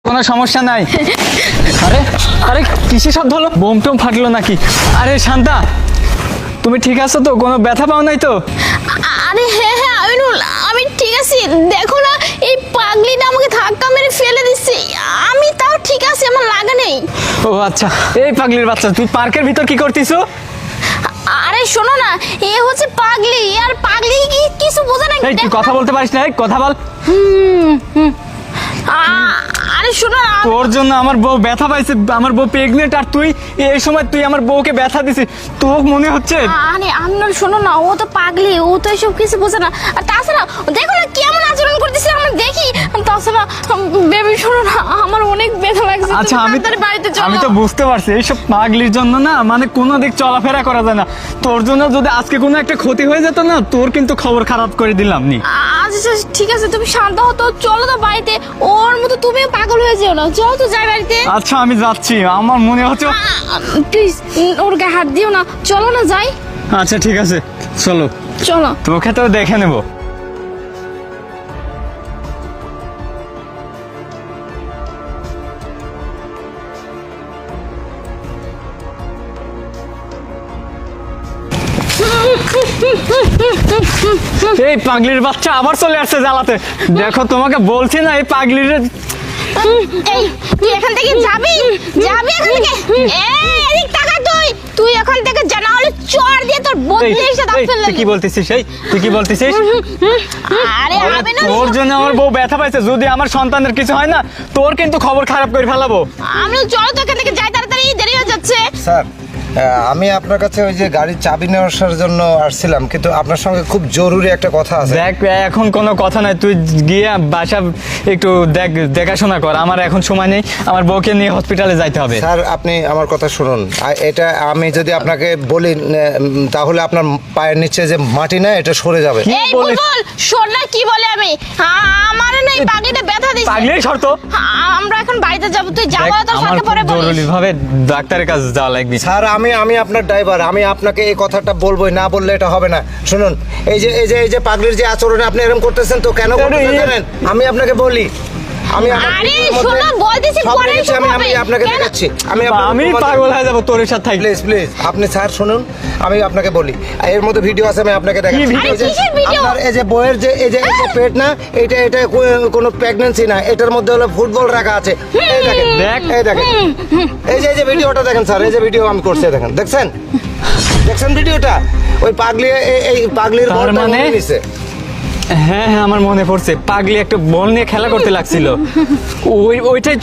কোনো সমস্যা নাই। আরে আরে কিসে শব্দ হলো? বোম টোম ফাটলো নাকি? আরে শান্তা, তুমি ঠিক আছো তো? কোনো ব্যথা পাও নাই তো? আরে হ্যাঁ হ্যাঁ আমিনুল, আমি ঠিক আছি। দেখো না, এই পাগলিটা আমাকে ধাক্কা মেরে ফেলে দিচ্ছে। আমি তাও ঠিক আছি, আমার লাগা নেই। ও আচ্ছা, এই পাগলির বাচ্চা, তুই পার্কের ভিতর কি করতিছো? আরে শোনো না, এ হচ্ছে পাগলি। আর পাগলি কি কিছু বোঝে না? এই তুই কথা বলতে পারিস না? এই কথা বল। আরে শোনো না, তোর জন্য আমার বউ ব্যথা পাইছে, আমার বউ প্রেগনেন্ট, আর তুই এই সময় তুই আমার বউকে ব্যথা দিছিস। তোর মনে হচ্ছে? আরে আমিনুল শোনো না, ও তো পাগলি, ও তো এসব কিছু বোঝে না। আর তাছাড়া দেখো না কেমন আচরণ করতেছে, আমরা দেখি। তাছাড়া বেবি শোনো না, আমার অনেক ব্যথা লাগছে। আচ্ছা তুমি আমি তাড়াতাড়ি বাড়িতে চলো। আমি তো বুঝতে পারছি, এইসব পাগলির জন্য না মানে কোনো দিক চলাফেরা করা যায় না। তোর জন্য যদি আজকে কোনো একটা ক্ষতি হয়ে যেত না, তোর কিন্তু খবর খারাপ করে দিলাম নি। আচ্ছা ঠিক আছে, তুমি শান্ত হও তো, চলো তো বাড়িতে। ওর মতো তুমিও পাগল হয়ে যেও না, চলো তো যাই বাড়িতে। আচ্ছা আমি যাচ্ছি, আমার মনে হচ্ছে। প্লিজ ওর গায়ে হাত দিও না, চলো না যাই। আচ্ছা ঠিক আছে, চলো। চলো। তোকে তো দেখে নেব। এই পাগলির বাচ্চা আবার চলে আসছে জ্বালাতে। দেখো তোমাকে বলছি না, এই পাগলির। এই তুই এখান থেকে যাবি যাবি এখান থেকে। এই এদিক তাকা, তুই এখান থেকে যা, না হলে চড় দিয়ে তোর বদলে এসে দাঁত ফেলে তুই কি বলতেছিস? তুই কি বলতেছিস? আরে আমিনুল, তোর জন্য আমার বউ ব্যথা পাইছে, যদি আমার সন্তানের কিছু হয় না, তোর কিন্তু খবর খারাপ করে ফেলাবো। আমিনুল চলো তো এখান থেকে যাই, তাড়াতাড়ি, দেরি হয়ে যাচ্ছে। স্যার, আমি আপনার কাছে ওই যে গাড়ির চাবি নেওয়ার জন্য আসছিলাম, কিন্তু আপনার সঙ্গে খুব জরুরি একটা কথা আছে। দেখ, এখন কোনো কথা নাই, তুই গিয়ে বাসা একটু দেখাশোনা কর। আমার এখন সময় নেই, আমার বউকে নিয়ে হসপিটালে যাইতে হবে। স্যার, আপনি আমার কথা শুনুন। এটা আমি যদি আপনাকে বলি, তাহলে আপনার পায়ের নিচে যে মাটি না, এটা সরে যাবে। এই বুলবুল শোন না, কি বলে আমি, আমার না এই পাগলিটা ব্যথা দিচ্ছে। পাগলির শর্ত। আমরা এখন বাড়িতে যাব, তুই যাবো তোর আমার সাথে পরে বলিস। জরুরি ভাবে ডাক্তারের কাছে যাওয়া লাগবে। স্যার, আমি আপনার ড্রাইভার, আমি আপনাকে এই কথাটা বলবোই, না বললে এটা হবে না। শুনুন, এই যে পাগলির যে আচরণে আপনি এরকম করতেছেন, তো কেন করতেছেন জানেন? আমি আপনাকে বলি, আমি আমার আরে ভিডিওর মধ্যে শোনো, বলতেছি সব পরে দেখেছি, আমি আপনাকে কেন? দেখাচ্ছি। আমি পাগল হয়ে যাবো তোর সাথে থাকলে। প্লিজ আপনি স্যার শুনুন, আমি আপনাকে বলি, এর মধ্যে ভিডিও আছে, আমি আপনাকে দেখাচ্ছি। ভিডিও? এই যে কিসের ভিডিও? আপনার এই যে বইয়ের যে এই যে পেট না, এটা কোনো প্রেগন্যান্সি না, এটার মধ্যে হলো ফুটবল রাখা আছে। এই দেখেন, দেখ। এই দেখেন, এই যে ভিডিওটা দেখেন স্যার, এই যে ভিডিও আমি করছি, দেখেন, দেখছেন ভিডিওটা? ওই পাগলি, এই পাগলির তার বলটা মানে? নিছে। হ্যাঁ হ্যাঁ, আমার মনে পড়ছে, পাগলি একটা বল নিয়ে খেলা করতে লাগছিল, ওইটাই।